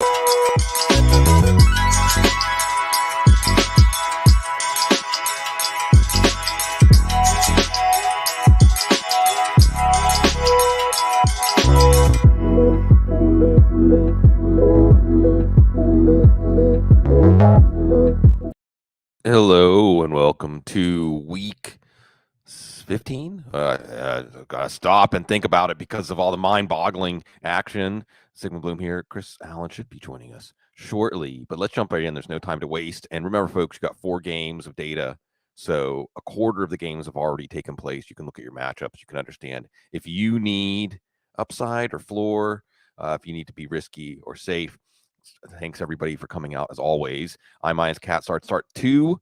Hello and welcome to week 15. Gotta stop and think about it because of all the mind-boggling action. Sigmund Bloom here. Chris Allen should be joining us shortly, but let's jump right in. There's no time to waste. And remember, folks, you got 4 games of data, so a quarter of the games have already taken place. You can look at your matchups. You can understand if you need upside or floor, if you need to be risky or safe. Thanks everybody for coming out as always. iMind's Cat start 2.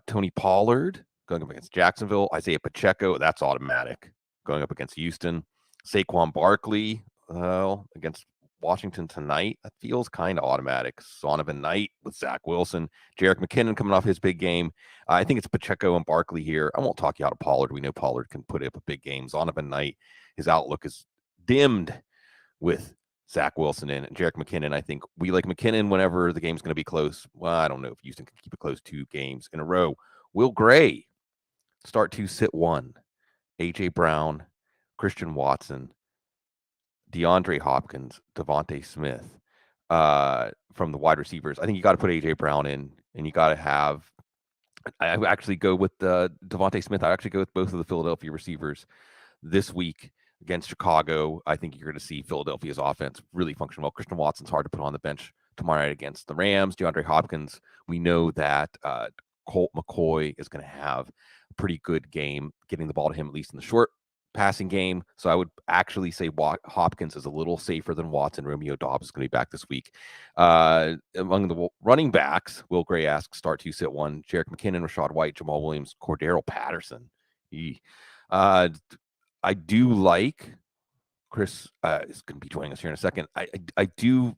Tony Pollard going up against Jacksonville. Isaiah Pacheco, that's automatic. Going up against Houston. Saquon Barkley against Washington tonight. That feels kind of automatic. Zonovan Knight with Zach Wilson. Jerick McKinnon coming off his big game. I think it's Pacheco and Barkley here. I won't talk you out of Pollard. We know Pollard can put up a big game. Zonovan Knight, his outlook is dimmed with Zach Wilson in. And Jerick McKinnon, I think we like McKinnon whenever the game's going to be close. Well, I don't know if Houston can keep it close 2 games in a row. Will Gray, start 2, sit 1. A.J. Brown, Christian Watson, DeAndre Hopkins, Devontae Smith from the wide receivers. I think you got to put A.J. Brown in, and you got to have – I actually go with Devontae Smith. I actually go with both of the Philadelphia receivers this week. Against Chicago, I think you're going to see Philadelphia's offense really function well. Christian Watson's hard to put on the bench tomorrow night against the Rams. DeAndre Hopkins, we know that Colt McCoy is going to have a pretty good game getting the ball to him, at least in the short passing game. So I would actually say Hopkins is a little safer than Watson. Romeo Doubs is going to be back this week. Among the running backs, Will Gray asks, start 2, sit 1. Jerick McKinnon, Rashad White, Jamal Williams, Cordero Patterson. I do like Chris is going to be joining us here in a second. I do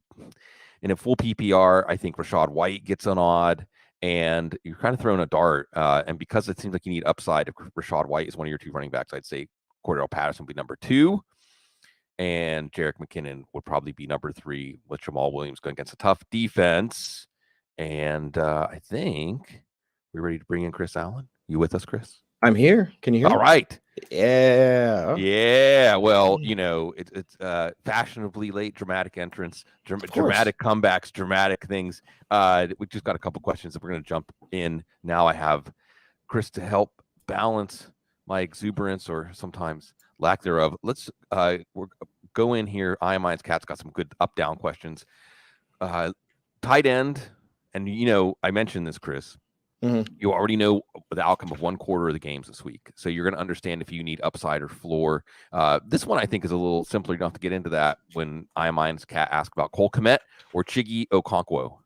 in a full PPR. I think Rashad White gets an odd, and you're kind of throwing a dart. And because it seems like you need upside, if Rashad White is one of your 2 running backs, I'd say Cordero Patterson would be number 2, and Jerick McKinnon would probably be number 3 with Jamal Williams going against a tough defense. And I think we're ready to bring in Chris Allen. You with us, Chris? I'm here. Can you hear me? All right. Yeah. Yeah. Well, you know, it's fashionably late, dramatic entrance, dramatic comebacks, dramatic things. We just got a couple questions that we're going to jump in. Now I have Chris to help balance my exuberance or sometimes lack thereof. Let's go in here. iMind's Cat's got some good up-down questions. Tight end. And, you know, I mentioned this, Chris. Mm-hmm. You already know the outcome of 1 quarter of the games this week. So you're going to understand if you need upside or floor. This one I think is a little simpler. You don't have to get into that when iMind's Cat asked about Cole Kmet or Chiggy Okonkwo.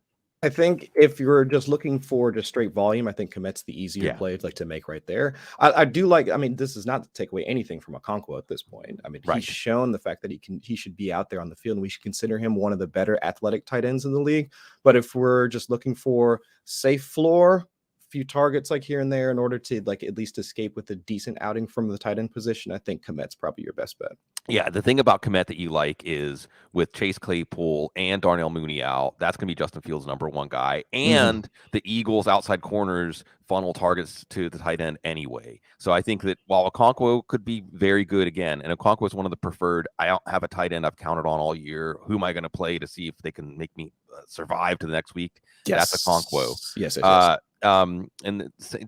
I think if you're just looking for just straight volume, I think Kmet's the easier play to make right there. I do like, I mean, this is not to take away anything from Okonkwo at this point. I mean, He's shown the fact that he should be out there on the field, and we should consider him one of the better athletic tight ends in the league. But if we're just looking for safe floor, few targets like here and there in order to like at least escape with a decent outing from the tight end position, I think Kmet's probably your best bet. Yeah, the thing about Kmet that you like is with Chase Claypool and Darnell Mooney out, that's going to be Justin Fields' number 1 guy, and the Eagles' outside corners funnel targets to the tight end anyway. So I think that while Okonkwo could be very good again, and Okonkwo is one of the preferred, I don't have a tight end I've counted on all year. Who am I going to play to see if they can make me survive to the next week? Yes. That's Okonkwo. Yes. And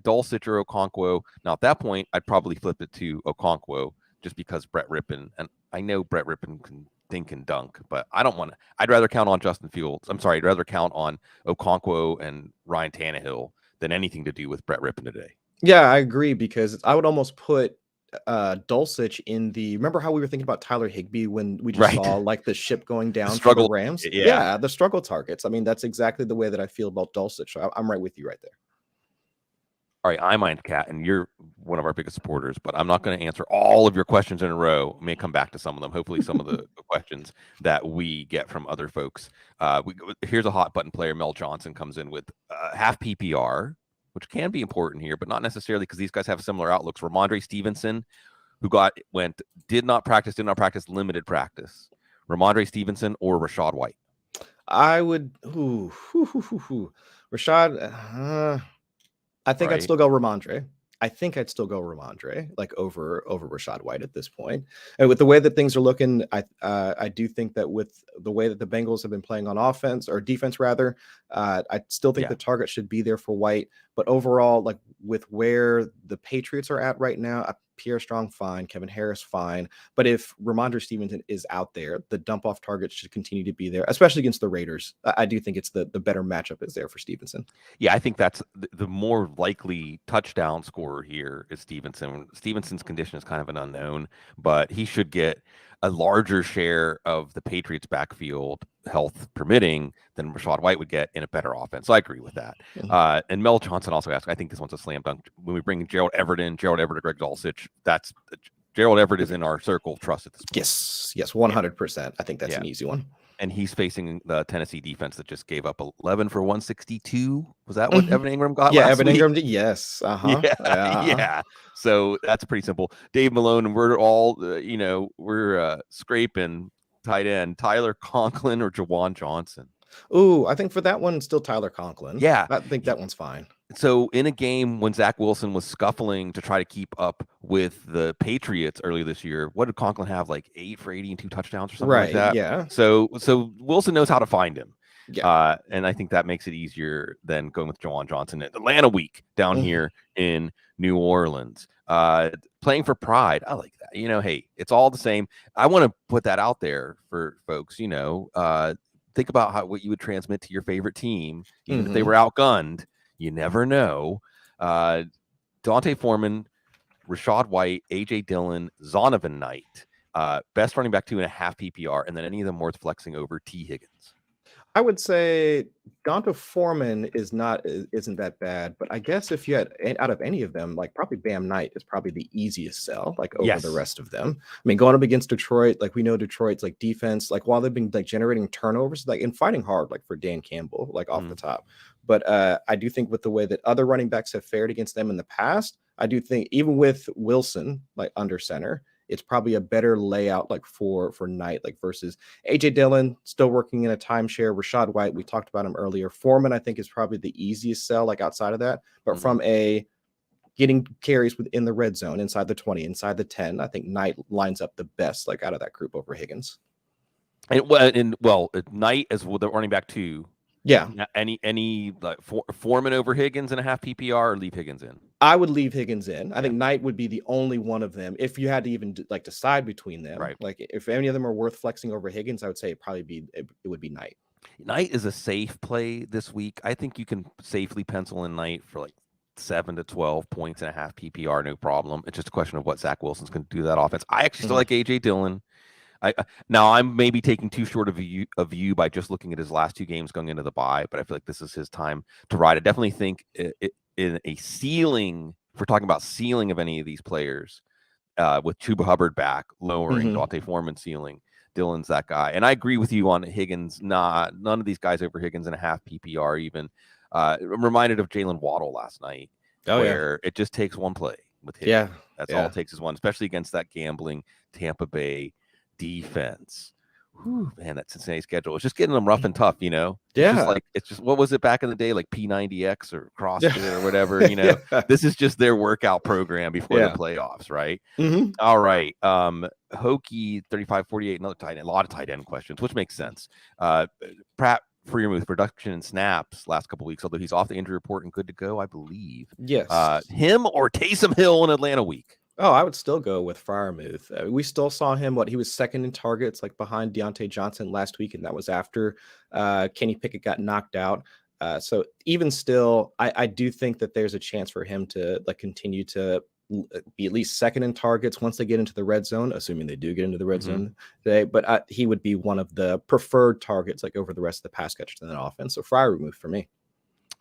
Dulcich or Okonkwo. Now at that point, I'd probably flip it to Okonkwo just because Brett Rippon, and I know Brett Rippon can think and dunk, but I don't want to. I'd rather count on Justin Fields. I'm sorry, I'd rather count on Okonkwo and Ryan Tannehill than anything to do with Brett Rippon today. Yeah, I agree, because I would almost put Dulcich in the, remember how we were thinking about Tyler Higbee when we just saw like the ship going down for the Rams? Yeah, the struggle targets. I mean, that's exactly the way that I feel about Dulcich. So I'm right with you right there. All right, iMind's Cat, and you're one of our biggest supporters, but I'm not going to answer all of your questions in a row. I may come back to some of them. Hopefully some of the questions that we get from other folks. Here's a hot button player. Mel Johnson comes in with half PPR, which can be important here, but not necessarily, because these guys have similar outlooks. Ramondre Stevenson, who did not practice, limited practice. Ramondre Stevenson or Rashad White? I would. Rashad. I think I'd Right. still go Ramondre. I think I'd still go Ramondre, like over Rashad White at this point. And with the way that things are looking, I do think that with the way that the Bengals have been playing on offense or defense rather, I still think Yeah. the target should be there for White. But overall, like with where the Patriots are at right now, Pierre Strong fine, Kevin Harris fine. But if Ramondre Stevenson is out there, the dump off target should continue to be there, especially against the Raiders. I do think it's the better matchup is there for Stevenson. Yeah, I think that's the more likely touchdown scorer here is Stevenson. Stevenson's condition is kind of an unknown, but he should get a larger share of the Patriots' backfield, health permitting, than Rashad White would get in a better offense. So I agree with that. And Mel Johnson also asked, I think this one's a slam dunk. When we bring Gerald Everett in, Gerald Everett or Greg Dulcich, that's Gerald Everett is in our circle of trust at this point. Yes, 100%. I think that's an easy one. And he's facing the Tennessee defense that just gave up 11 for 162. Was that what Evan Ingram got last Evan week? Ingram did. Yes. Yeah. So that's pretty simple. Dave Malone, and we're all, we're scraping tight end, Tyler Conklin or Jawan Johnson. Ooh, I think for that one, still Tyler Conklin. Yeah. I think that one's fine. So in a game when Zach Wilson was scuffling to try to keep up with the Patriots earlier this year, what did Conklin have? Like 8 for 80 and 2 touchdowns or something like that? Yeah. So Wilson knows how to find him. Yeah. And I think that makes it easier than going with Jawan Johnson at Atlanta week down here in New Orleans. Playing for pride. I like that. Hey, it's all the same. I want to put that out there for folks, think about what you would transmit to your favorite team, even if they were outgunned. You never know. Dante Foreman, Rashad White, A.J. Dillon, Zonovan Knight, best running back 2.5 PPR, and then any of them worth flexing over T. Higgins. I would say Dante Foreman isn't that bad, but I guess if you had out of any of them, like probably Bam Knight is probably the easiest sell, like over the rest of them. I mean, going up against Detroit, like we know Detroit's like defense, like while they've been like generating turnovers, like and fighting hard, like for Dan Campbell, like off the top. But I do think with the way that other running backs have fared against them in the past, I do think even with Wilson like under center, it's probably a better layout like for Knight, like versus AJ Dillon, still working in a timeshare. Rashad White, we talked about him earlier. Foreman, I think, is probably the easiest sell, like outside of that. But from a getting carries within the red zone, inside the 20, inside the 10, I think Knight lines up the best, like out of that group over Higgins. And Knight as the running back 2. Yeah. Any like Foreman over Higgins in a half PPR, or leave Higgins in? I would leave Higgins in. I think Knight would be the only one of them. If you had to even like decide between them, right? Like if any of them are worth flexing over Higgins, I would say it would be Knight. Knight is a safe play this week. I think you can safely pencil in Knight for like 7 to 12 points and a half PPR, no problem. It's just a question of what Zach Wilson's going to do to that offense. I actually still like AJ Dillon. Now I'm maybe taking too short of a view by just looking at his last 2 games going into the bye, but I feel like this is his time to ride. I definitely think in a ceiling, if we're talking about ceiling of any of these players, with Chuba Hubbard back, lowering Dante Foreman's ceiling, Dillon's that guy. And I agree with you on Higgins. None of these guys over Higgins in a half PPR even. I'm reminded of Jalen Waddle last night, where it just takes one play with Higgins. That's all it takes is one, especially against that gambling Tampa Bay defense. Whew, man, that Cincinnati schedule is just getting them rough and tough, It's just what was it back in the day, like P90X or CrossFit or whatever, This is just their workout program before the playoffs, right? All right. Hokey 3548, another tight end, a lot of tight end questions, which makes sense. Pratt Freiermuth, production and snaps last couple weeks, although he's off the injury report and good to go, I believe. Yes. Him or Taysom Hill in Atlanta week? Oh, I would still go with Freiermuth. We still saw him, he was second in targets, like behind Deontay Johnson last week, and that was after Kenny Pickett got knocked out. So even still, I do think that there's a chance for him to continue to be at least second in targets once they get into the red zone, assuming they do get into the red zone today. But he would be one of the preferred targets, like over the rest of the pass catchers in that offense. So Freiermuth for me.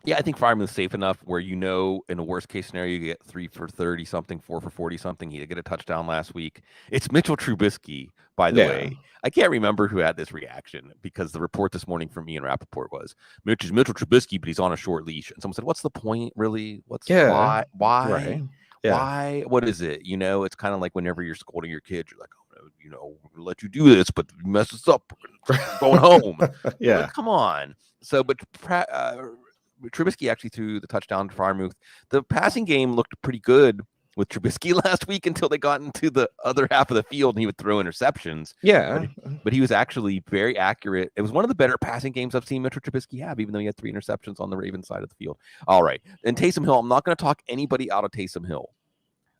Yeah, I think Freiermuth's safe enough where in a worst case scenario, you get 3 for 30 something, 4 for 40 something. He did get a touchdown last week. It's Mitchell Trubisky, by the way. I can't remember who had this reaction because the report this morning from Ian Rappaport was Mitchell Trubisky, but he's on a short leash. And someone said, "What's the point, really? Why? Right. Why? What is it?" It's kind of like whenever you're scolding your kid, you're like, "Oh, we're gonna let you do this, but you mess us up, we're going home. Yeah. Like, come on. So, but Trubisky actually threw the touchdown to Freiermuth. The passing game looked pretty good with Trubisky last week until they got into the other half of the field and he would throw interceptions. Yeah. But he was actually very accurate. It was one of the better passing games I've seen Mitchell Trubisky have, even though he had 3 interceptions on the Ravens side of the field. All right. And Taysom Hill, I'm not going to talk anybody out of Taysom Hill.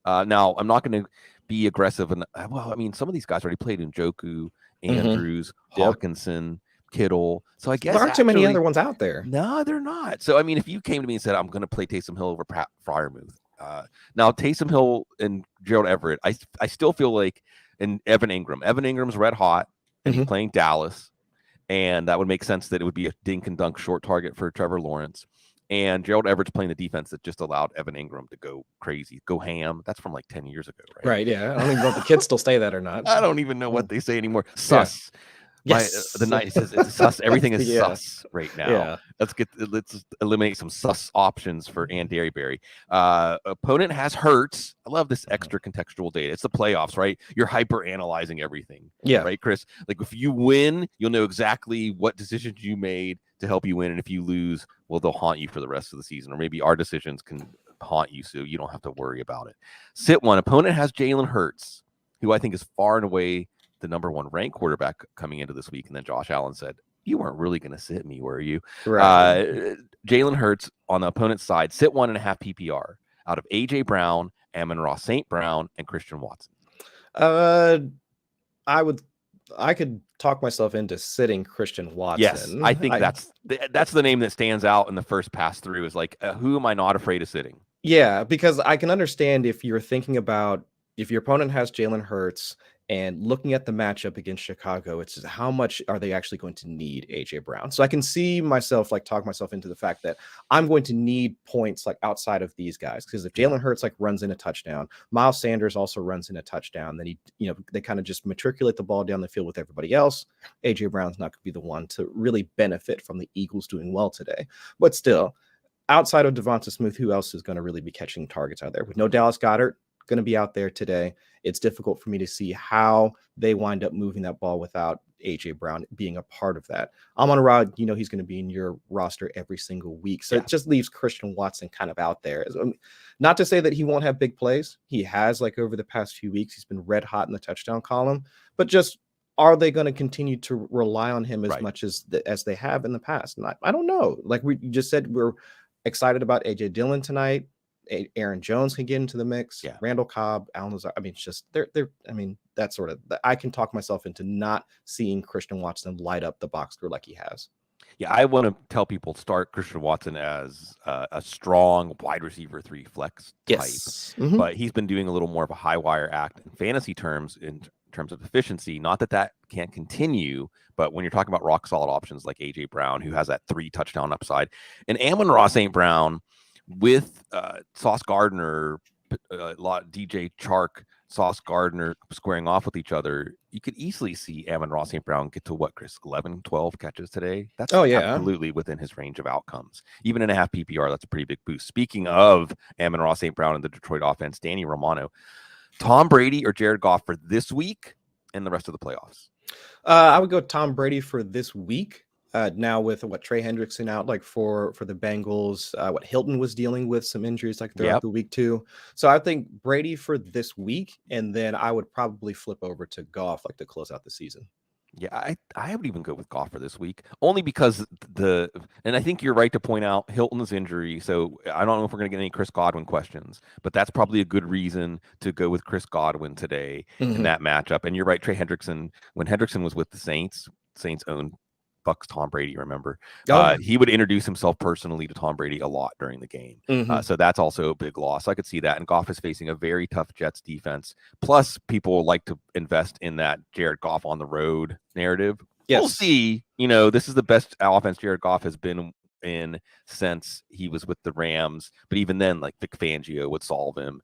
Now, I'm not going to be aggressive. And well, I mean, some of these guys already played Njoku, Andrews, Hawkinson, Kittle. So I guess there aren't too many other ones out there. No, they're not. So, I mean, if you came to me and said, I'm going to play Taysom Hill over Freiermuth. Now, Taysom Hill and Gerald Everett, I still feel like, and Evan Ingram. Evan Ingram's red hot, and he's playing Dallas. And that would make sense that it would be a dink and dunk short target for Trevor Lawrence. And Gerald Everett's playing the defense that just allowed Evan Ingram to go crazy, go ham. That's from like 10 years ago, right? Right, yeah. I don't even know if the kids still say that or not. I don't even know what they say anymore. Sus. Yeah. Yes. The night says it's sus. Everything is sus right now. Yeah. Let's eliminate some sus options for Ann Derryberry. Opponent has Hurts. I love this extra contextual data. It's the playoffs, right? You're hyper analyzing everything. Yeah. Right, Chris? Like if you win, you'll know exactly what decisions you made to help you win. And if you lose, well, they'll haunt you for the rest of the season. Or maybe our decisions can haunt you so you don't have to worry about it. Sit one. Opponent has Jalen Hurts, who I think is far and away the number 1 ranked quarterback coming into this week. And then Josh Allen said, you weren't really going to sit me, were you? Right. Jalen Hurts on the opponent's side, sit 1.5 PPR out of A.J. Brown, Amon-Ra St. Brown, and Christian Watson. I could talk myself into sitting Christian Watson. Yes, I think that's the name that stands out in the first pass through is like, who am I not afraid of sitting? Yeah, because I can understand if you're thinking about if your opponent has Jalen Hurts and looking at the matchup against Chicago, it's just how much are they actually going to need AJ Brown? So I can see myself talk myself into the fact that I'm going to need points like outside of these guys. Because if Jalen Hurts runs in a touchdown, Miles Sanders also runs in a touchdown, then they kind of just matriculate the ball down the field with everybody else. AJ Brown's not going to be the one to really benefit from the Eagles doing well today. But still, outside of Devonta Smith, who else is going to really be catching targets out there? With no Dallas Goedert going to be out there today, it's difficult for me to see how they wind up moving that ball without AJ Brown being a part of that. Amon-Ra, he's going to be in your roster every single week. So it just leaves Christian Watson kind of out there. Not to say that he won't have big plays. He has over the past few weeks, he's been red hot in the touchdown column, but just are they going to continue to rely on him as much as they have in the past? And I don't know. Like we just said, we're excited about AJ Dillon tonight. Aaron Jones can get into the mix. Yeah. Randall Cobb, Alan Lazard. I mean, it's just they're. I mean, that's sort of. I can talk myself into not seeing Christian Watson light up the box score like he has. Yeah, I want to tell people start Christian Watson as a strong wide receiver 3 flex type. Yes. But he's been doing a little more of a high wire act in fantasy terms, in terms of efficiency. Not that can't continue, but when you're talking about rock solid options like AJ Brown, who has that 3 touchdown upside, and Amon-Ra St. Brown with Sauce Gardner, DJ Chark, Sauce Gardner squaring off with each other, you could easily see Amon-Ra St. Brown get to what, Chris, 11, 12 catches today? That's absolutely within his range of outcomes. Even in a half PPR, that's a pretty big boost. Speaking of Amon-Ra St. Brown and the Detroit offense, Danny Romano, Tom Brady or Jared Goff for this week and the rest of the playoffs? I would go Tom Brady for this week. Now with Trey Hendrickson out for the Bengals, what Hilton was dealing with some injuries throughout the week too. So I think Brady for this week, and then I would probably flip over to Goff to close out the season. Yeah, I would even go with Goff for this week, only because and I think you're right to point out Hilton's injury. So I don't know if we're going to get any Chris Godwin questions, but that's probably a good reason to go with Chris Godwin today in that matchup. And you're right, Trey Hendrickson, when Hendrickson was with the Saints owned Bucks Tom Brady, remember? He would introduce himself personally to Tom Brady a lot during the game. So that's also a big loss. I could see that. And Goff is facing a very tough Jets defense. Plus, people like to invest in that Jared Goff on the road narrative. Yes. We'll see. This is the best offense Jared Goff has been in since he was with the Rams. But even then, Vic Fangio would solve him.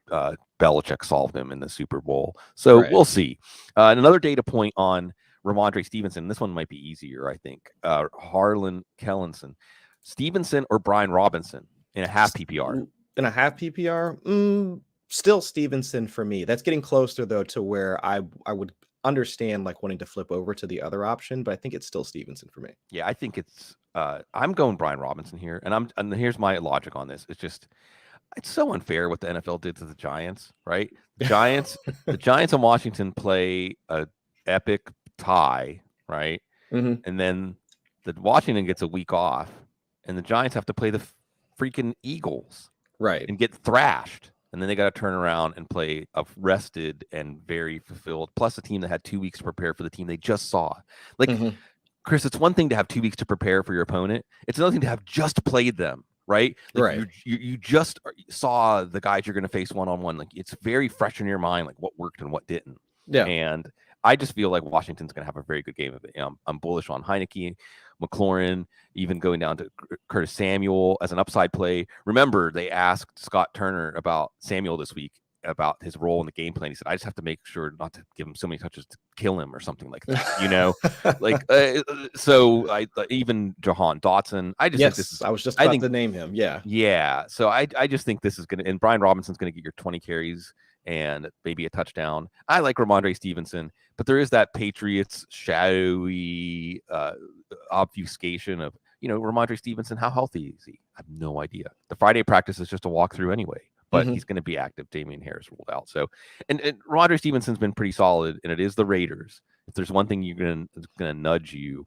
Belichick solved him in the Super Bowl. So we'll see. Another data point on Ramondre Stevenson. This one might be easier, I think. Harlan Kellenson, Stevenson or Brian Robinson in a half PPR? In a half PPR, still Stevenson for me. That's getting closer though to where I would understand like wanting to flip over to the other option, but I think it's still Stevenson for me. Yeah, I think it's I'm going Brian Robinson here, and here's my logic on this. It's so unfair what the NFL did to the Giants, right? The Giants and Washington play a epic tie, right? Mm-hmm. And then the Washington gets a week off, and the Giants have to play the freaking Eagles Right. and get thrashed. And then they got to turn around and play a rested and very fulfilled, plus a team that had 2 weeks to prepare for the team they just saw. Like, Mm-hmm. Chris, it's one thing to have 2 weeks to prepare for your opponent. It's another thing to have just played them, right? Like Right. you just saw the guys you're going to face one-on-one. Like, it's very fresh in your mind, like what worked and what didn't. Yeah. And I just feel like Washington's going to have a very good game of it. I'm bullish on Heineke, McLaurin, even going down to Curtis Samuel as an upside play. Remember, they asked Scott Turner about Samuel this week, about his role in the game plan. He said, I just have to make sure not to give him so many touches to kill him or something like that, like, so even Jahan Dotson, I just think this is, I was just about to name him. Yeah. So I just think this is going to, and Brian Robinson's going to get your 20 carries and maybe a touchdown. I like Ramondre Stevenson, but there is that Patriots shadowy obfuscation of, Ramondre Stevenson, how healthy is he? I have no idea. The Friday practice is just a walkthrough anyway, but he's going to be active. Damian Harris ruled out. So, and Ramondre Stevenson's been pretty solid, and it is the Raiders. If there's one thing you're going to nudge you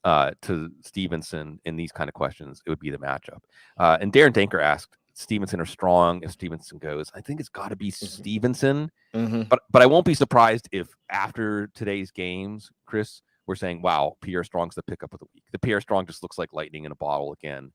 to Stevenson in these kind of questions, it would be the matchup. And Darren Danker asked, Stevenson or Strong if Stevenson goes. I think it's got to be Stevenson, but I won't be surprised if after today's games, Chris, we're saying, wow, Pierre Strong's the pickup of the week. The Pierre Strong just looks like lightning in a bottle again.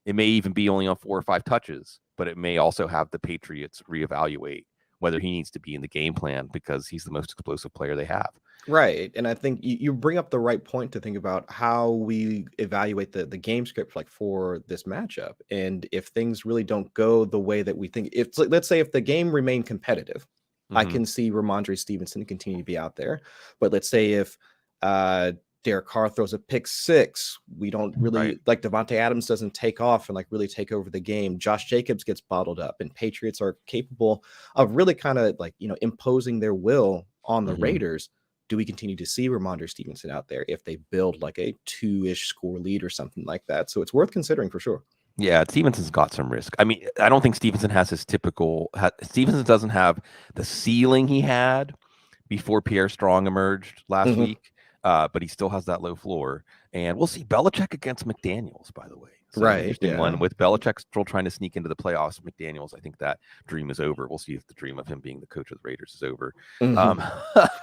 It may even be only on 4 or 5 touches, but it may also have the Patriots reevaluate whether he needs to be in the game plan because he's the most explosive player they have. Right. And I think you bring up the right point to think about how we evaluate the game script like for this matchup. And if things really don't go the way that we think, if let's say if the game remained competitive, I can see Ramondre Stevenson continue to be out there. But let's say if Derek Carr throws a pick 6, we don't really like Devontae Adams doesn't take off and like really take over the game. Josh Jacobs gets bottled up, and Patriots are capable of really kind of like, imposing their will on the Raiders. Do we continue to see Ramondre Stevenson out there if they build like a 2-ish score lead or something like that? So it's worth considering for sure. Yeah, Stevenson's got some risk. I mean, I don't think Stevenson has his typical. Stevenson doesn't have the ceiling he had before Pierre Strong emerged last week, but he still has that low floor. And we'll see Belichick against McDaniels, by the way. So interesting one with Belichick still trying to sneak into the playoffs. McDaniels, I think that dream is over. We'll see if the dream of him being the coach of the Raiders is over.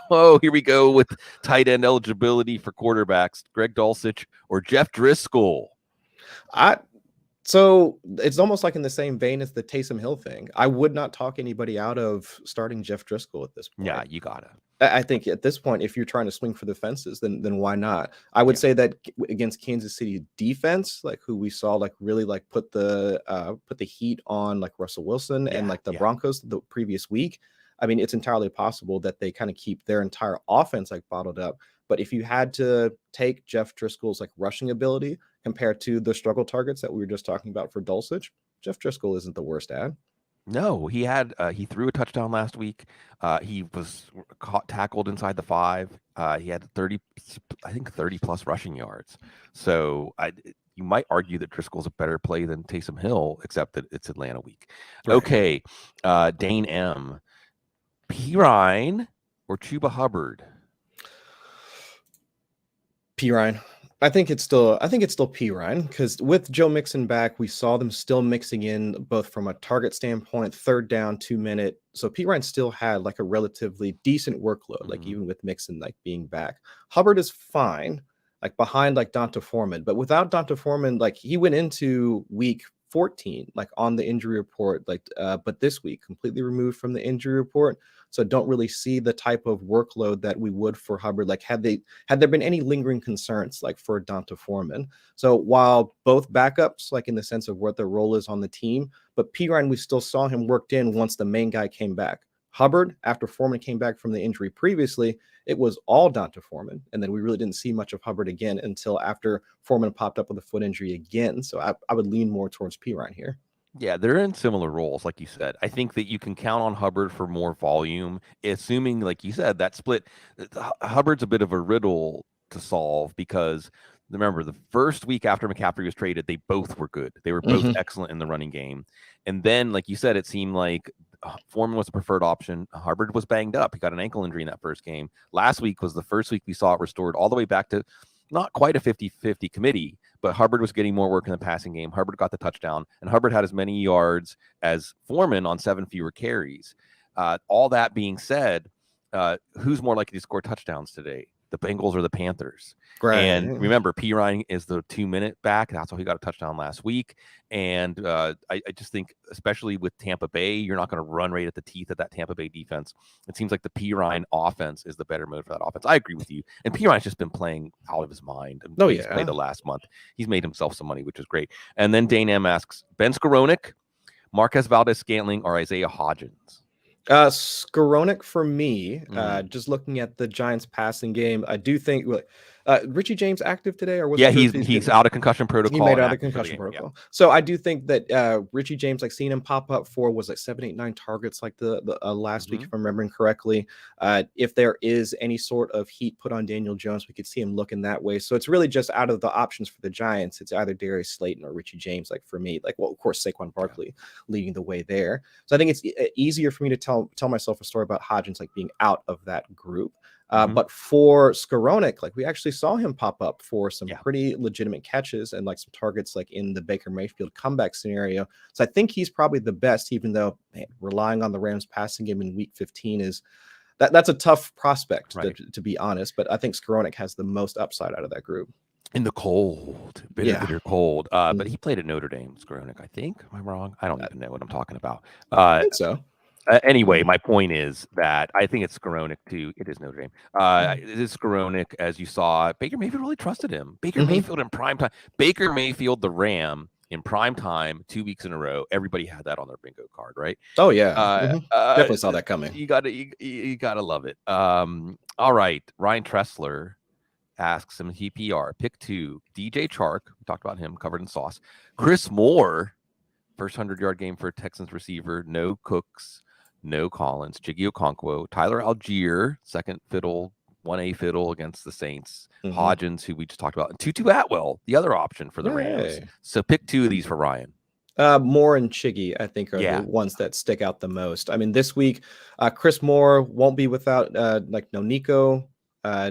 Oh, here we go with tight end eligibility for quarterbacks: Greg Dulcich or Jeff Driscoll. So it's almost like in the same vein as the Taysom Hill thing. I would not talk anybody out of starting Jeff Driscoll at this point. Yeah, you gotta. I think at this point, if you're trying to swing for the fences, then why not? I would say that against Kansas City defense, like who we saw like really like put the heat on like Russell Wilson and like the Broncos the previous week. I mean, it's entirely possible that they kind of keep their entire offense like bottled up. But if you had to take Jeff Driscoll's like rushing ability compared to the struggle targets that we were just talking about for Dulcich, Jeff Driscoll isn't the worst ad. No, he threw a touchdown last week. He was tackled inside the 5. He had 30 plus rushing yards. So you might argue that Driscoll's a better play than Taysom Hill, except that it's Atlanta week. Right. Okay, Dane M. Pirine or Chuba Hubbard? Pirine. I think it's still Pirine, because with Joe Mixon back, we saw them still mixing in both from a target standpoint, 3rd down, 2-minute. So Pirine still had like a relatively decent workload, like even with Mixon like being back. Hubbard is fine, like behind like Donta Foreman, but without Donta Foreman, like he went into week 14 like on the injury report, like but this week completely removed from the injury report. So don't really see the type of workload that we would for Hubbard. Like had there been any lingering concerns like for Donta Foreman. So while both backups, like in the sense of what their role is on the team, but Pirine, we still saw him worked in once the main guy came back. Hubbard, after Foreman came back from the injury previously, it was all Donta Foreman. And then we really didn't see much of Hubbard again until after Foreman popped up with a foot injury again. So I would lean more towards Pirine here. Yeah, they're in similar roles, like you said. I think that you can count on Hubbard for more volume, assuming, like you said, that split. Hubbard's a bit of a riddle to solve because remember, the first week after McCaffrey was traded, they both were good. They were both excellent in the running game. And then, like you said, it seemed like Foreman was the preferred option. Hubbard was banged up. He got an ankle injury in that first game. Last week was the first week we saw it restored all the way back to not quite a 50-50 committee, but Hubbard was getting more work in the passing game. Hubbard got the touchdown, and Hubbard had as many yards as Foreman on 7 fewer carries. All that being said, who's more likely to score touchdowns today? The Bengals or the Panthers? Right. And remember, P. Ryan is the 2-minute back. That's how he got a touchdown last week. And I just think, especially with Tampa Bay, you're not going to run right at the teeth of that Tampa Bay defense. It seems like the P. Ryan offense is the better mode for that offense. I agree with you. And P. Ryan's just been playing out of his mind. He's played the last month. He's made himself some money, which is great. And then Dane M asks, Ben Skowronek, Marquez Valdez-Scantling, or Isaiah Hodgins? Skowronek for me. Just looking at the Giants passing game, I do think Richie James active today, or was he's out of concussion protocol. He made out of concussion protocol. Yeah. So I do think that Richie James, like seeing him pop up for was like 7, 8, 9 targets like the last week, if I'm remembering correctly. If there is any sort of heat put on Daniel Jones, we could see him looking that way. So it's really just out of the options for the Giants, it's either Darius Slayton or Richie James. Like for me, like, well, of course Saquon Barkley leading the way there. So I think it's easier for me to tell myself a story about Hodgins like being out of that group. But for Skowronek, like we actually saw him pop up for some pretty legitimate catches and like some targets like in the Baker Mayfield comeback scenario. So I think he's probably the best, even though relying on the Rams passing game in week 15 is that's a tough prospect, to be honest. But I think Skowronek has the most upside out of that group. In the cold, bitter cold. But he played at Notre Dame, Skowronek, I think. Am I wrong? I don't even know what I'm talking about. I think so. Anyway, my point is that I think it's Skowronek too. It is Notre Dame. It is Skowronek, as you saw. Baker Mayfield really trusted him. Baker Mayfield in prime time. Baker Mayfield, the Ram in prime time, 2 weeks in a row. Everybody had that on their bingo card, right? Oh yeah, definitely saw that coming. You gotta love it. All right, Ryan Tressler asks him TPR pick 2. DJ Chark, we talked about him, covered in sauce. Chris Moore, first 100-yard game for a Texans receiver. No Cooks. No Collins, Jiggy Okonkwo, Tyler Algier, second fiddle, 1A fiddle against the Saints, Hodgins, who we just talked about, and Tutu Atwell, the other option for the Rams. So pick 2 of these for Ryan. Moore and Chiggy, I think, are the ones that stick out the most. I mean, this week, Chris Moore won't be without no Nico,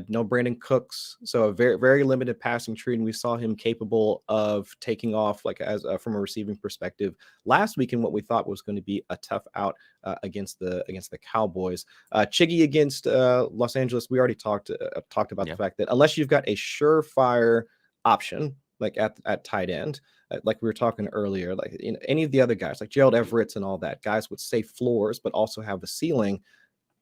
no Brandon Cooks, so a very, very limited passing tree, and we saw him capable of taking off like as from a receiving perspective last week in what we thought was going to be a tough out against the Cowboys. Chiggy against Los Angeles, we already talked about the fact that unless you've got a surefire option like at tight end, like we were talking earlier, like in any of the other guys like Gerald Everett's and all that, guys with safe floors but also have a ceiling.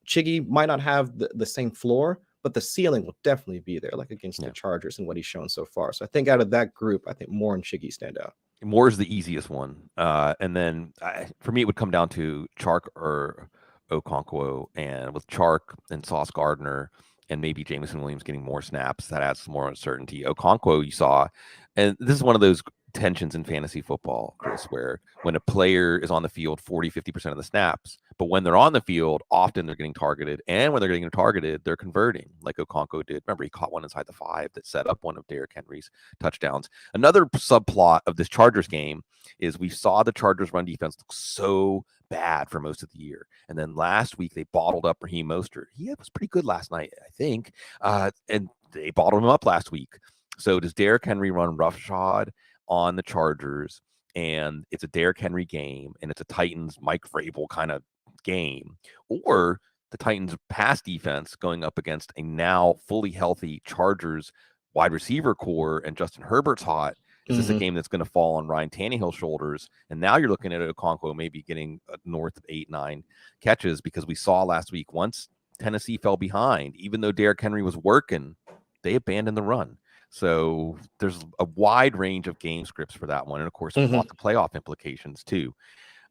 Chiggy might not have the same floor, but the ceiling will definitely be there, like against the Chargers and what he's shown so far. So I think out of that group, I think Moore and Chiggy stand out. Moore is the easiest one. And then for me, it would come down to Chark or Okonkwo. And with Chark and Sauce Gardner and maybe Jameson Williams getting more snaps, that adds more uncertainty. Okonkwo, you saw, and this is one of those tensions in fantasy football, Chris, where when a player is on the field 40-50% of the snaps, but when they're on the field, often they're getting targeted, and when they're getting targeted, they're converting, like Okonkwo did. Remember, he caught one inside the 5 that set up one of Derrick Henry's touchdowns. Another subplot of this Chargers game is we saw the Chargers run defense look so bad for most of the year, and then last week they bottled up Raheem Mostert. He was pretty good last night, I think, and they bottled him up last week. So does Derrick Henry run roughshod on the Chargers, and it's a Derrick Henry game, and it's a Titans Mike Vrabel kind of game, or the Titans pass defense going up against a now fully healthy Chargers wide receiver core, and Justin Herbert's hot? Is this a game that's going to fall on Ryan Tannehill's shoulders? And now you're looking at Okonkwo maybe getting north of 8, 9 catches, because we saw last week once Tennessee fell behind, even though Derrick Henry was working, they abandoned the run. So there's a wide range of game scripts for that one. And of course, lots of playoff implications too.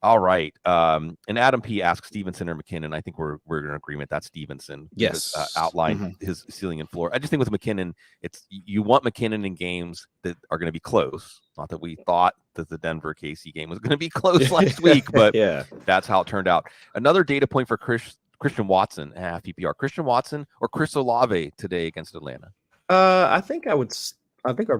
All right. And Adam P asks Stevenson or McKinnon. I think we're in agreement. That's Stevenson. Yes. Outlined his ceiling and floor. I just think with McKinnon, it's you want McKinnon in games that are going to be close. Not that we thought that the Denver KC game was going to be close last week, but that's how it turned out. Another data point for Christian Watson, half PPR. Christian Watson or Chris Olave today against Atlanta? I think I would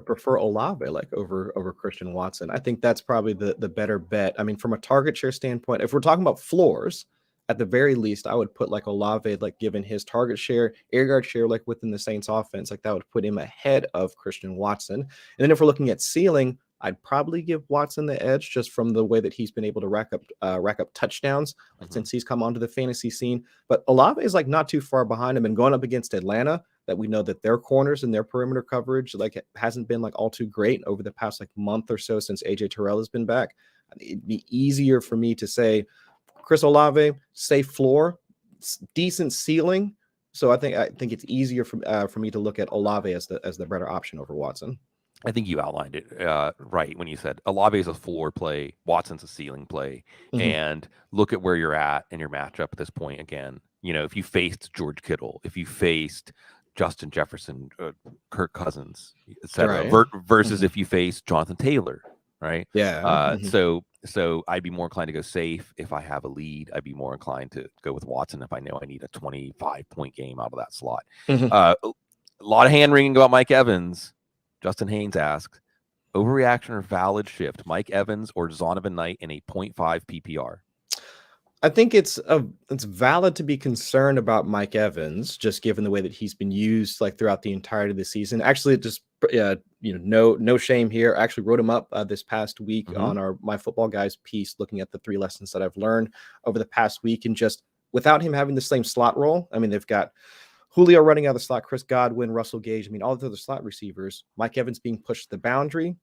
prefer Olave over Christian Watson. I think that's probably the better bet. I mean, from a target share standpoint, if we're talking about floors, at the very least, I would put like Olave, like given his target share, air yard share, like within the Saints offense, like that would put him ahead of Christian Watson. And then if we're looking at ceiling, I'd probably give Watson the edge just from the way that he's been able to rack up touchdowns since he's come onto the fantasy scene. But Olave is like not too far behind him, and going up against Atlanta, that we know that their corners and their perimeter coverage like hasn't been like all too great over the past like month or so since AJ Terrell has been back. It'd be easier for me to say Chris Olave, safe floor, decent ceiling. So I think it's easier for me to look at Olave as the better option over Watson. I think you outlined it right when you said Olave is a floor play, Watson's a ceiling play, and look at where you're at in your matchup at this point. Again, if you faced George Kittle, if you faced Justin Jefferson, Kirk Cousins, etc., versus if you face Jonathan Taylor, right? Yeah. So I'd be more inclined to go safe if I have a lead. I'd be more inclined to go with Watson if I know I need a 25-point game out of that slot. A lot of hand wringing about Mike Evans. Justin Haynes asks, overreaction or valid shift? Mike Evans or Zonovan Knight in a 0.5 PPR? I think it's valid to be concerned about Mike Evans, just given the way that he's been used like throughout the entirety of the season. Actually, just no shame here. I actually wrote him up this past week on our My Football Guys piece, looking at the 3 lessons that I've learned over the past week, and just without him having the same slot role. I mean, they've got Julio running out of the slot, Chris Godwin, Russell Gage. I mean, all the other slot receivers. Mike Evans being pushed to the boundary.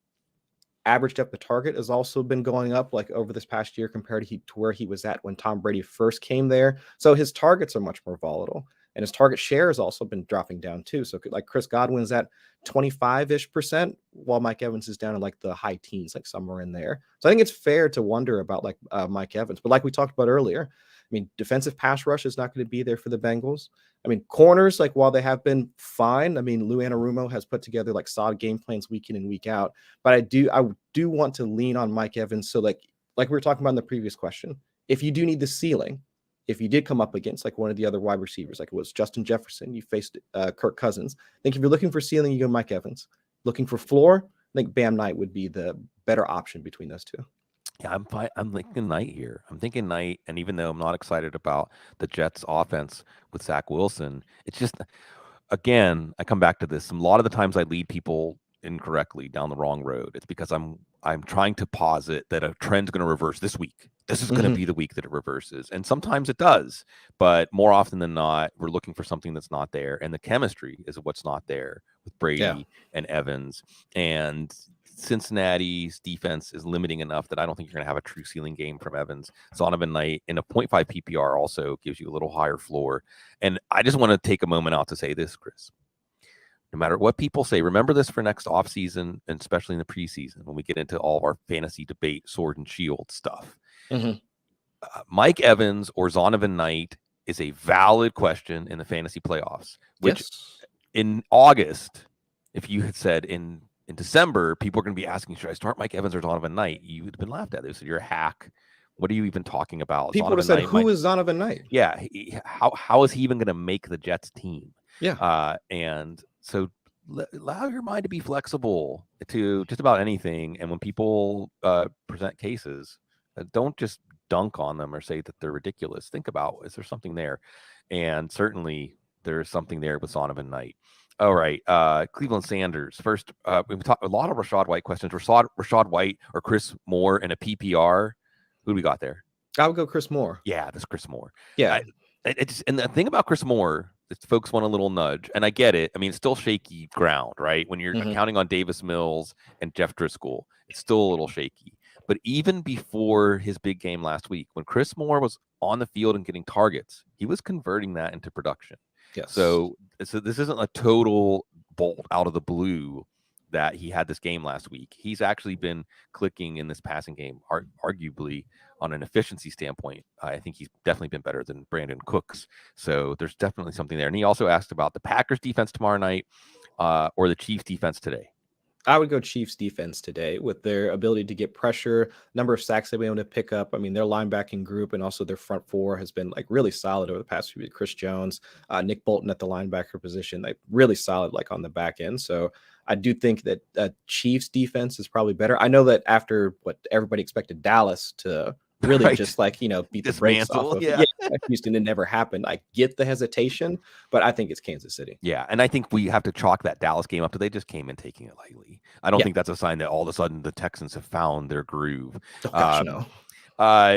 Average depth of target has also been going up like over this past year compared to where he was at when Tom Brady first came there. So his targets are much more volatile, and his target share has also been dropping down too. So like Chris Godwin's at 25-ish%, while Mike Evans is down in like the high teens, like somewhere in there. So I think it's fair to wonder about like Mike Evans. But like we talked about earlier, I mean, defensive pass rush is not going to be there for the Bengals. I mean, corners, like while they have been fine, I mean, Lou Anarumo has put together like solid game plans week in and week out. But I do want to lean on Mike Evans. So like we were talking about in the previous question, if you do need the ceiling, if you did come up against like one of the other wide receivers, like it was Justin Jefferson, you faced Kirk Cousins. I think if you're looking for ceiling, you go Mike Evans. Looking for floor, I think Bam Knight would be the better option between those two. Yeah, I'm fine. I'm thinking Knight here. I'm thinking Knight, and even though I'm not excited about the Jets' offense with Zach Wilson, it's just, again, I come back to this. A lot of the times I lead people incorrectly down the wrong road. It's because I'm trying to posit that a trend's going to reverse this week. This is going to be the week that it reverses, and sometimes it does. But more often than not, we're looking for something that's not there, and the chemistry is what's not there with Brady and Evans and Cincinnati's defense is limiting enough that I don't think you're going to have a true ceiling game from Evans. Zonovan Knight in a 0.5 PPR also gives you a little higher floor. And I just want to take a moment out to say this, Chris. No matter what people say, remember this for next offseason, and especially in the preseason when we get into all of our fantasy debate, sword and shield stuff. Mike Evans or Zonovan Knight is a valid question in the fantasy playoffs, which in August, if you had said in December, people are going to be asking, should I start Mike Evans or Zonovan Knight? You would have been laughed at. They said, you're a hack. What are you even talking about? People would have said, who is Zonovan Knight? Yeah. How is he even going to make the Jets team? Yeah. And so allow your mind to be flexible to just about anything. And when people present cases, don't just dunk on them or say that they're ridiculous. Think about, is there something there? And certainly there's something there with Zonovan Knight. All right. Cleveland Sanders. First, we've talked a lot of Rachaad White questions. Rachaad White or Chris Moore in a PPR. Who do we got there? I would go Chris Moore. Yeah, that's Chris Moore. Yeah. And the thing about Chris Moore is folks want a little nudge. And I get it. I mean, it's still shaky ground, right? When you're counting on Davis Mills and Jeff Driscoll, it's still a little shaky. But even before his big game last week, when Chris Moore was on the field and getting targets, he was converting that into production. Yes. So this isn't a total bolt out of the blue that he had this game last week. He's actually been clicking in this passing game, arguably on an efficiency standpoint. I think he's definitely been better than Brandon Cooks. So there's definitely something there. And he also asked about the Packers defense tomorrow night or the Chiefs defense today. I would go Chiefs defense today with their ability to get pressure, number of sacks they've been able to pick up. I mean, their linebacking group and also their front four has been like really solid over the past few weeks. Chris Jones, Nick Bolton at the linebacker position, like really solid, like on the back end. So I do think that Chiefs defense is probably better. I know that after what everybody expected Dallas to really just like, beat the brakes off of Houston, it never happened. I get the hesitation, but I think it's Kansas City. Yeah, and I think we have to chalk that Dallas game up to they just came in taking it lightly. I don't think that's a sign that all of a sudden the Texans have found their groove. Oh, gosh, no.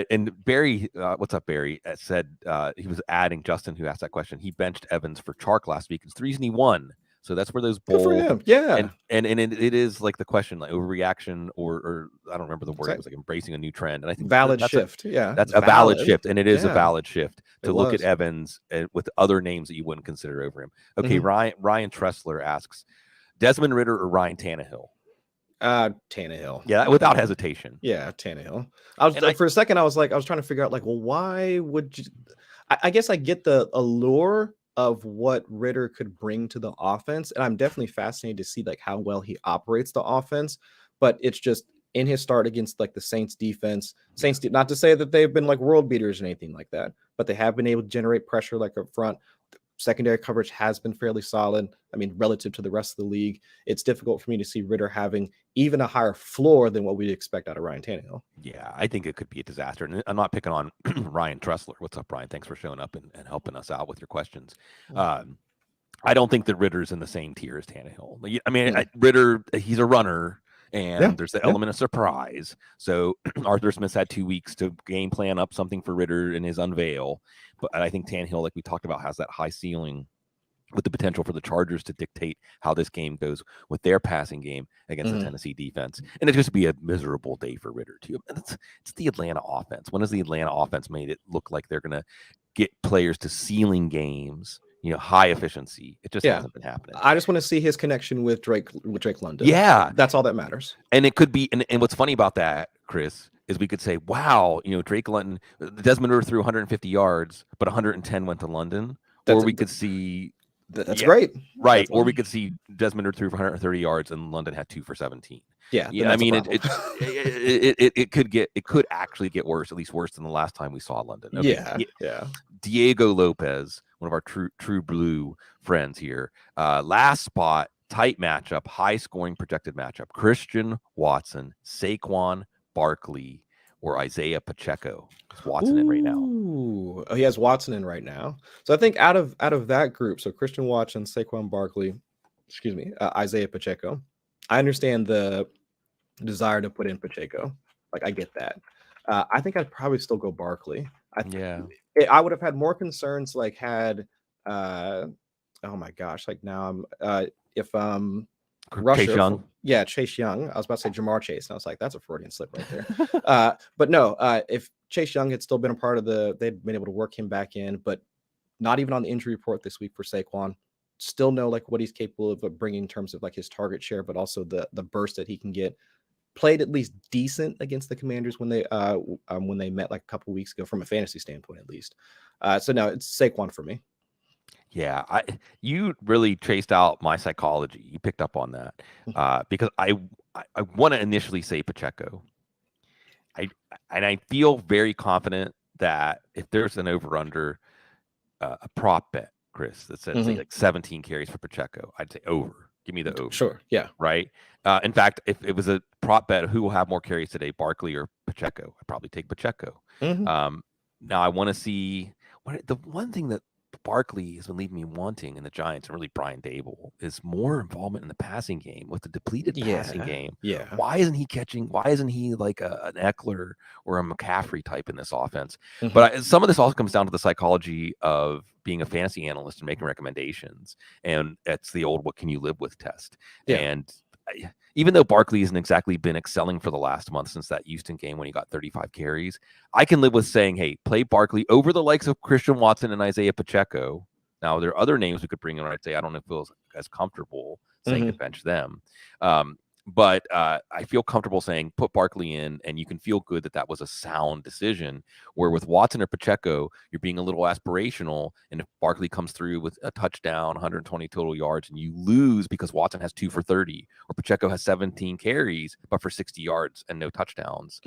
And Barry, what's up, Barry? Said he was adding Justin, who asked that question. He benched Evans for Chark last week. It's the reason he won. So that's where those bold, good for him. Yeah, and it is like the question, like overreaction, or I don't remember the word. It was like embracing a new trend, and I think valid that's shift. That's a valid shift, and it is a valid shift to look at at Evans with other names that you wouldn't consider over him. Okay, Ryan Tressler asks, Desmond Ridder or Ryan Tannehill? Tannehill. Yeah, without hesitation. Yeah, Tannehill. For a second, I was trying to figure out, like, well, why would you? I guess I get the allure of what Ridder could bring to the offense, and I'm definitely fascinated to see like how well he operates the offense. But it's just in his start against like the Saints defense. Not to say that they've been like world beaters or anything like that, but they have been able to generate pressure like up front. Secondary coverage has been fairly solid. I mean, relative to the rest of the league, it's difficult for me to see Ridder having even a higher floor than what we'd expect out of Ryan Tannehill. Yeah, I think it could be a disaster. And I'm not picking on Ryan Tressler. What's up, Ryan? Thanks for showing up and helping us out with your questions. I don't think that Ritter's in the same tier as Tannehill. I mean, Ridder, he's a runner. And there's the element of surprise. So Arthur Smith's had 2 weeks to game plan up something for Ridder in his unveil. But I think Tannehill, like we talked about, has that high ceiling with the potential for the Chargers to dictate how this game goes with their passing game against the Tennessee defense. And it's just be a miserable day for Ridder, too. It's the Atlanta offense. When has the Atlanta offense made it look like they're going to get players to ceiling games? High efficiency. It just hasn't been happening. I just want to see his connection with Drake London. Yeah. That's all that matters. And it could be, and what's funny about that, Chris, is we could say, wow, Drake London, Desmond Ridder threw 150 yards, but 110 went to London. Or we could see. That's great. Right. Or we could see Desmond Ridder threw for 130 yards and London had 2 for 17. Yeah. I mean, it could actually get worse, at least worse than the last time we saw London. Okay. Yeah. Diego Lopez, one of our true blue friends here. Last spot, tight matchup, high scoring projected matchup. Christian Watson, Saquon Barkley, or Isaiah Pacheco. Is Watson in right now? Oh, he has Watson in right now. So I think out of that group, so Christian Watson, Saquon Barkley, Isaiah Pacheco. I understand the desire to put in Pacheco. Like, I get that. I think I'd probably still go Barkley. I would have had more concerns like had oh my gosh, like now I'm if Chase Young. Chase Young. I was about to say Jamar Chase, and I was like, that's a Freudian slip right there. But no, if Chase Young had still been a part of they'd been able to work him back in, but not even on the injury report this week for Saquon. Still know like what he's capable of bringing in terms of like his target share, but also the burst that he can get. Played at least decent against the Commanders when they met like a couple weeks ago from a fantasy standpoint, at least. So no, it's Saquon for me. Yeah, you really traced out my psychology. You picked up on that because I want to initially say Pacheco. I feel very confident that if there's an over/under, a prop bet, Chris, that says say like 17 carries for Pacheco, I'd say over. Give me the over. Sure. Yeah. Right. In fact, if it was a prop bet, who will have more carries today, Barkley or Pacheco? I'd probably take Pacheco. Now I want to see the one thing that Barkley has been leaving me wanting in the Giants, and really Brian Dable, is more involvement in the passing game with the depleted passing game. Yeah. Why isn't he catching? Why isn't he like an Eckler or a McCaffrey type in this offense? But some of this also comes down to the psychology of being a fantasy analyst and making recommendations. And it's the old, what can you live with test. Yeah. And even though Barkley hasn't exactly been excelling for the last month since that Houston game when he got 35 carries, I can live with saying, hey, play Barkley over the likes of Christian Watson and Isaiah Pacheco. Now, there are other names we could bring in. I'd say, I don't know if it feels as comfortable saying to bench them. But I feel comfortable saying put Barkley in, and you can feel good that was a sound decision. Where with Watson or Pacheco, you're being a little aspirational, and if Barkley comes through with a touchdown, 120 total yards, and you lose because Watson has 2 for 30, or Pacheco has 17 carries but for 60 yards and no touchdowns,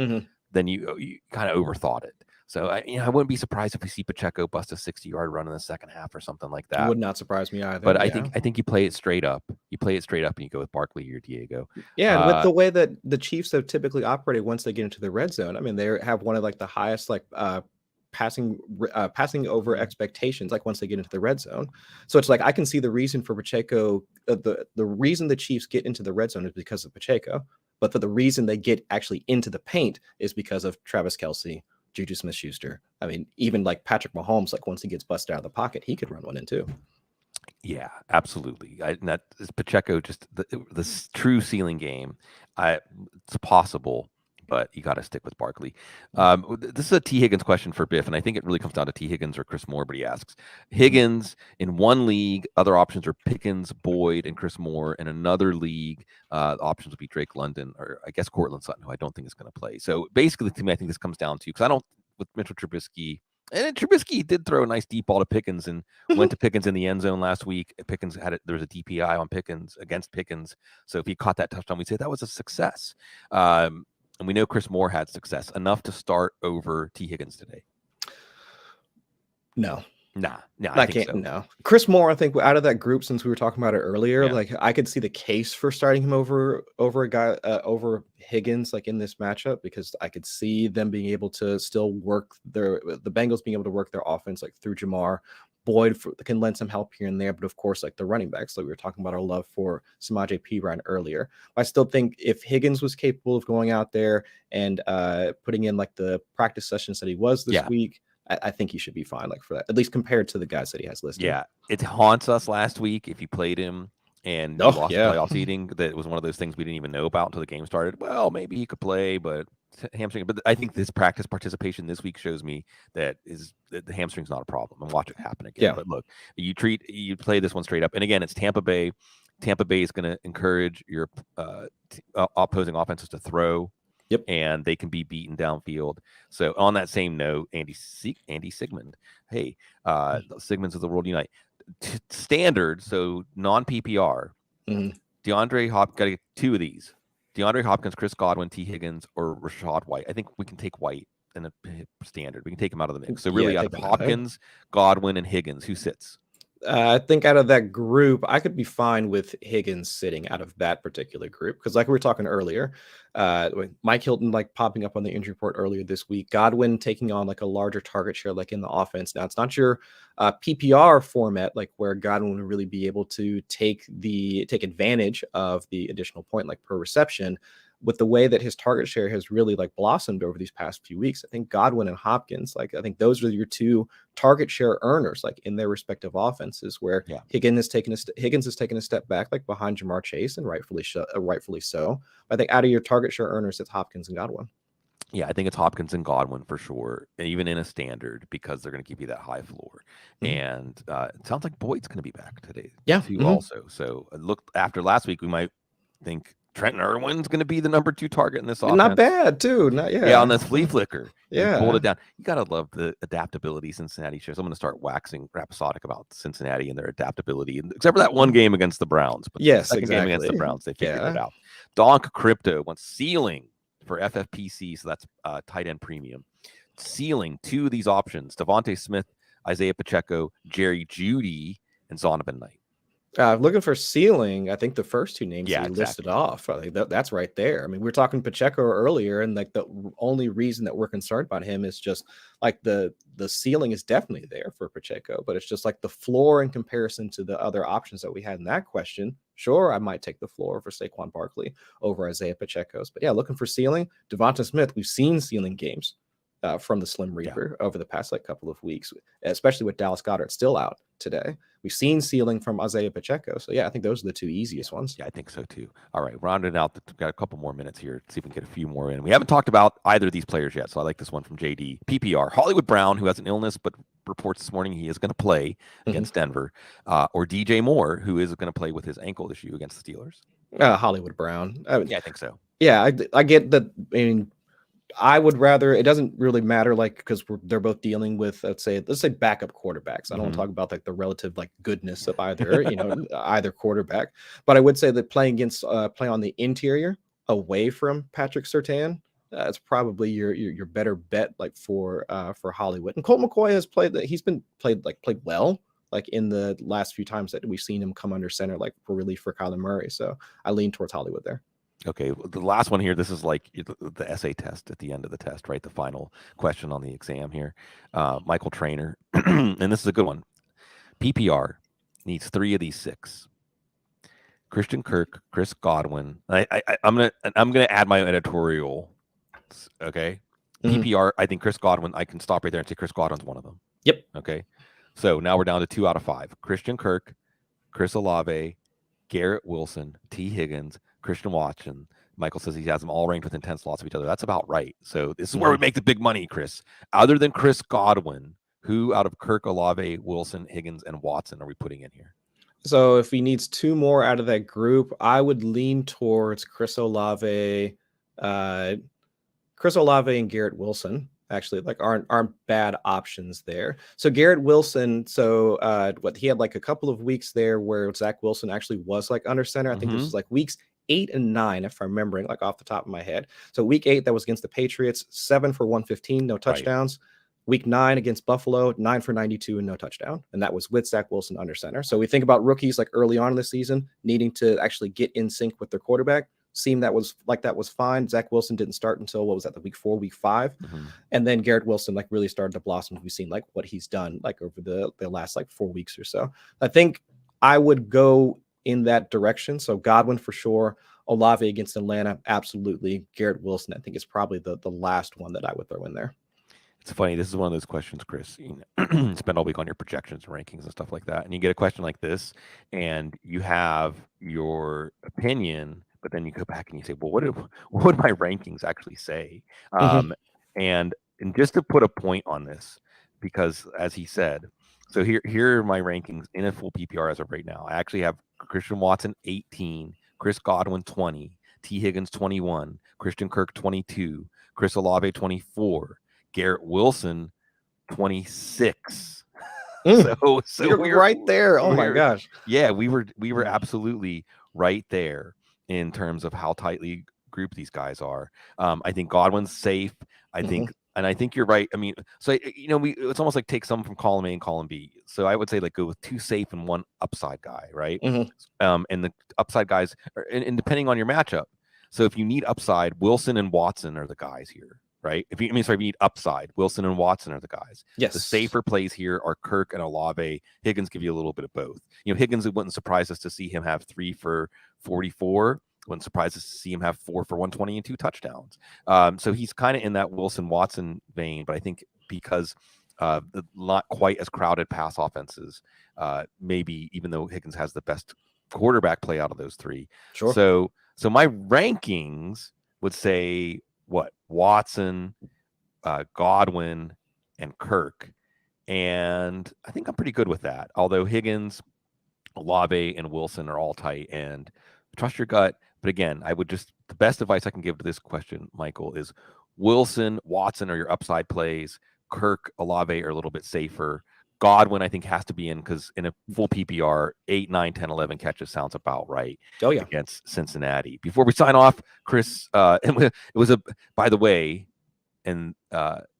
then you kind of overthought it. So I wouldn't be surprised if we see Pacheco bust a 60-yard run in the second half or something like that. It would not surprise me either. But I think you play it straight up. You play it straight up, and you go with Barkley or Diego. Yeah, and with the way that the Chiefs have typically operated once they get into the red zone, I mean, they have one of like the highest passing over expectations like once they get into the red zone. So it's like I can see the reason for Pacheco. The reason the Chiefs get into the red zone is because of Pacheco, but for the reason they get actually into the paint is because of Travis Kelce, Juju Smith-Schuster. I mean, even like Patrick Mahomes, like once he gets busted out of the pocket, he could run one in too. Yeah, absolutely. And that is Pacheco, just the true ceiling game. It's possible, but you got to stick with Barkley. This is a T. Higgins question for Biff, and I think it really comes down to T. Higgins or Chris Moore, but he asks, Higgins in one league, other options are Pickens, Boyd, and Chris Moore. In another league, options would be Drake London, or I guess Cortland Sutton, who I don't think is going to play. So basically, to me, I think this comes down to, because I don't, with Mitchell Trubisky, and Trubisky did throw a nice deep ball to Pickens and went to Pickens in the end zone last week. Pickens there was a DPI on Pickens against Pickens. So if he caught that touchdown, we'd say that was a success. And we know Chris Moore had success enough to start over T. Higgins today. No. I can't. So. No, Chris Moore. I think out of that group, since we were talking about it earlier, like I could see the case for starting him over a guy over Higgins, like in this matchup, because I could see them being able to still work the Bengals being able to work their offense like through Jamar. Boyd can lend some help here and there, but of course, like the running backs, like we were talking about our love for Samaje Perine earlier. I still think if Higgins was capable of going out there and putting in like the practice sessions that he was this week, I think he should be fine, like for that, at least compared to the guys that he has listed. Yeah, it haunts us last week if you played him and you lost the playoff seeding. That was one of those things we didn't even know about until the game started. Well, maybe he could play, but hamstring. But I think this practice participation this week shows me that the hamstring's not a problem, and watch it happen again. Yeah. But look, you play this one straight up, and again, it's Tampa Bay. Tampa Bay is going to encourage your opposing offenses to throw. Yep. And they can be beaten downfield. So on that same note, Andy Sigmund. Hey, Sigmunds of the world unite. Standard, so non-PPR. DeAndre Hopkins, got to get 2 of these. DeAndre Hopkins, Chris Godwin, T. Higgins, or Rashad White. I think we can take White in a standard. We can take him out of the mix. So really out of Hopkins, Godwin, and Higgins, who sits? I think out of that group, I could be fine with Higgins sitting out of that particular group because, like we were talking earlier, Mike Hilton like popping up on the injury report earlier this week. Godwin taking on like a larger target share, like in the offense. Now it's not your PPR format, like where Godwin would really be able to take advantage of the additional point, like per reception. With the way that his target share has really like blossomed over these past few weeks, I think Godwin and Hopkins, like I think those are your 2 target share earners, like in their respective offenses. Where Higgins has taken a step back, like behind Jamar Chase, and rightfully so. I think out of your target share earners, it's Hopkins and Godwin. Yeah, I think it's Hopkins and Godwin for sure, and even in a standard because they're going to give you that high floor. And it sounds like Boyd's going to be back today, too. Also, so look, after last week, we might think Trenton Irwin's going to be the number 2 target in this offense. Not bad, too. On this flea flicker. Yeah. Pulled it down. You got to love the adaptability Cincinnati shows. I'm going to start waxing rhapsodic about Cincinnati and their adaptability, except for that one game against the Browns. But yes, the second game against the Browns, they figured it out. Donk Crypto wants ceiling for FFPC, so that's tight end premium. Ceiling 2 of these options: Devontae Smith, Isaiah Pacheco, Jerry Jeudy, and Zonovan Knight. Looking for ceiling, I think the first 2 names you listed off, I think that's right there. I mean, we were talking Pacheco earlier, and like the only reason that we're concerned about him is just like the ceiling is definitely there for Pacheco, but it's just like the floor in comparison to the other options that we had in that question. Sure, I might take the floor for Saquon Barkley over Isaiah Pacheco's, but yeah, looking for ceiling, Devonta Smith. We've seen ceiling games from the Slim Reaper over the past like couple of weeks, especially with Dallas Goedert still out today. We've seen ceiling from Isaiah Pacheco. So yeah, I think those are the 2 easiest ones. Yeah, I think so too. All right, rounding out. We've got a couple more minutes here. See if we can get a few more in. We haven't talked about either of these players yet, so I like this one from JD. PPR, Hollywood Brown, who has an illness but reports this morning he is going to play against Denver, or DJ Moore, who is going to play with his ankle issue against the Steelers. Hollywood Brown. Yeah, I think so. Yeah, I get that. I mean, I would rather, it doesn't really matter, like, because they're both dealing with, let's say backup quarterbacks. I don't want to talk about like the relative like goodness of either, either quarterback, but I would say that playing on the interior away from Patrick Surtain, it's probably your better bet, like for Hollywood. And Colt McCoy has played well, like in the last few times that we've seen him come under center, like for relief for Kyler Murray. So I lean towards Hollywood there. Okay, the last one here, this is like the essay test at the end of the test, right? The final question on the exam here. Michael Trainer, and this is a good one. PPR needs 3 of these 6. Christian Kirk, Chris Godwin. I'm gonna add my editorial. Okay, PPR. I think Chris Godwin. I can stop right there and say Chris Godwin's one of them. Yep. Okay, so now we're down to 2 out of 5. Christian Kirk, Chris Olave, Garrett Wilson, T. Higgins, Christian Watson. Michael says he has them all ranked within 10 slots of each other. That's about right. So this is where we make the big money, Chris. Other than Chris Godwin, who out of Kirk, Olave, Wilson, Higgins, and Watson are we putting in here? So if he needs 2 more out of that group, I would lean towards Chris Olave and Garrett Wilson. Actually, like aren't bad options there. So Garrett Wilson, he had like a couple of weeks there where Zach Wilson actually was like under center. I think this was like weeks 8 and 9, if I'm remembering, like off the top of my head. So week 8, that was against the Patriots, 7 for 115, no touchdowns. Right. Week 9 against Buffalo, 9 for 92 and no touchdown. And that was with Zach Wilson under center. So we think about rookies like early on in the season needing to actually get in sync with their quarterback. Seemed that was fine. Zach Wilson didn't start until the week 4, week 5. And then Garrett Wilson like really started to blossom. We've seen like what he's done like over the last like 4 weeks or so. I think I would go in that direction. So Godwin for sure. Olave against Atlanta, absolutely. Garrett Wilson, I think, is probably the last one that I would throw in there. It's funny. This is one of those questions, Chris. You spend all week on your projections and rankings and stuff like that, and you get a question like this, and you have your opinion, but then you go back and you say, "Well, what would my rankings actually say?" And just to put a point on this, because as he said, so here are my rankings in a full PPR as of right now. I actually have Christian Watson 18, Chris Godwin 20, T. Higgins 21, Christian Kirk 22, Chris Olave 24. Garrett Wilson, 26. So you're right there. Oh my gosh. Yeah, we were absolutely right there in terms of how tightly grouped these guys are. I think Godwin's safe. I think you're right. I mean, so it's almost like take some from column A and column B. So I would say like go with 2 safe and 1 upside guy, right? And the upside guys, and depending on your matchup. So if you need upside, Wilson and Watson are the guys here. Right. If you need upside, Wilson and Watson are the guys. Yes. The safer plays here are Kirk and Olave. Higgins give you a little bit of both. Higgins, it wouldn't surprise us to see him have 3 for 44. Wouldn't surprise us to see him have 4 for 120 and 2 touchdowns. So he's kind of in that Wilson Watson vein, but I think because the not quite as crowded pass offenses, maybe even though Higgins has the best quarterback play out of those 3. Sure. So my rankings would say what? Watson, Godwin, and Kirk. And I think I'm pretty good with that. Although Higgins, Olave, and Wilson are all tight, and trust your gut. But again, the best advice I can give to this question, Michael, is Wilson, Watson are your upside plays. Kirk, Olave are a little bit safer. Godwin, I think, has to be in because in a full PPR, 8, 9, 10, 11 catches sounds about right against Cincinnati. Before we sign off, Chris, it was by the way, and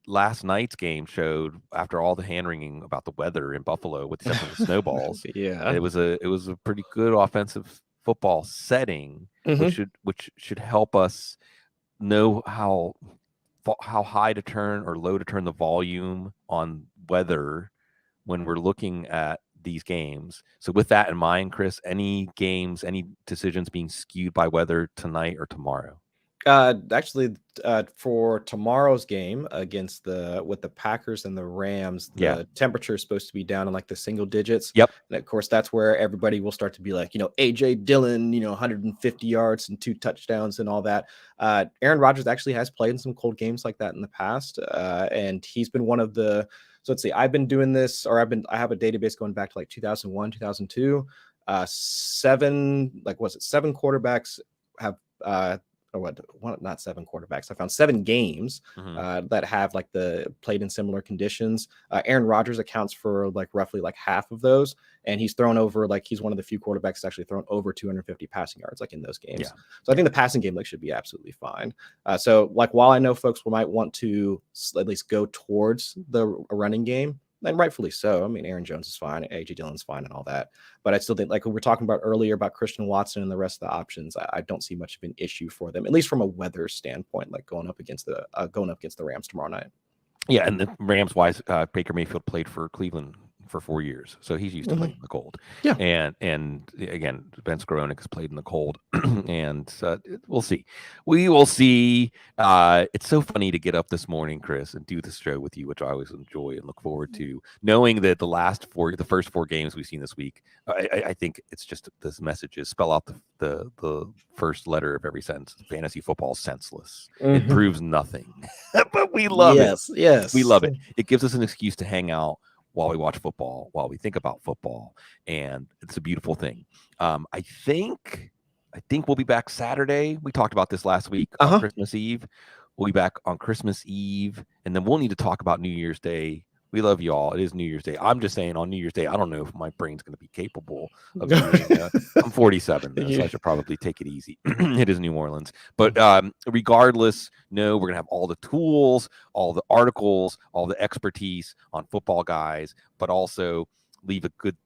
last night's game showed after all the hand-wringing about the weather in Buffalo with the snowballs, it was a pretty good offensive football setting, which should help us know how high to turn or low to turn the volume on weather when we're looking at these games. So with that in mind, Chris, any decisions being skewed by weather tonight or tomorrow? Actually, for tomorrow's game against with the Packers and the Rams, the temperature is supposed to be down in like the single digits. Yep. And of course, that's where everybody will start to be like, AJ Dillon, 150 yards and 2 touchdowns and all that. Aaron Rodgers actually has played in some cold games like that in the past. And he's been one of the So let's see. I've been doing this, or I have a database going back to like 2001, 2002. Seven quarterbacks have or what? One, not seven quarterbacks. I found 7 games that have like the played in similar conditions. Aaron Rodgers accounts for like roughly like half of those, and he's thrown over, like, he's one of the few quarterbacks that's actually thrown over 250 passing yards like in those games. Yeah. So I think the passing game like should be absolutely fine. So like, while I know folks might want to at least go towards the running game, and rightfully so. I mean, Aaron Jones is fine, AJ Dillon's fine, and all that. But I still think, like we were talking about earlier about Christian Watson and the rest of the options, I don't see much of an issue for them, at least from a weather standpoint, like going up against the Rams tomorrow night. Yeah, and the Rams wise, Baker Mayfield played for Cleveland for 4 years, so he's used to playing in the cold. Yeah, and again, Ben Skowronek has played in the cold, and we'll see. We will see. It's so funny to get up this morning, Chris, and do this show with you, which I always enjoy and look forward to. Knowing that the first 4 games we've seen this week, I think it's just this message is spell out the first letter of every sentence. Fantasy football senseless. It proves nothing, but we love it. Yes, we love it. It gives us an excuse to hang out while we watch football, while we think about football, and it's a beautiful thing. I think we'll be back Saturday. We talked about this last week on Christmas Eve. We'll be back on Christmas Eve, and then we'll need to talk about New Year's Day. We love you all. It is New Year's Day. I'm just saying, on New Year's Day, I don't know if my brain's going to be capable of doing I'm 47, though, so I should probably take it easy. It is New Orleans. But regardless, no, we're going to have all the tools, all the articles, all the expertise on football guys, but also leave a good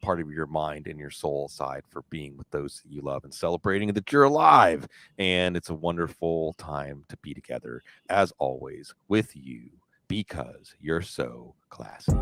part of your mind and your soul aside for being with those that you love and celebrating that you're alive. And it's a wonderful time to be together, as always, with you, because you're so classy.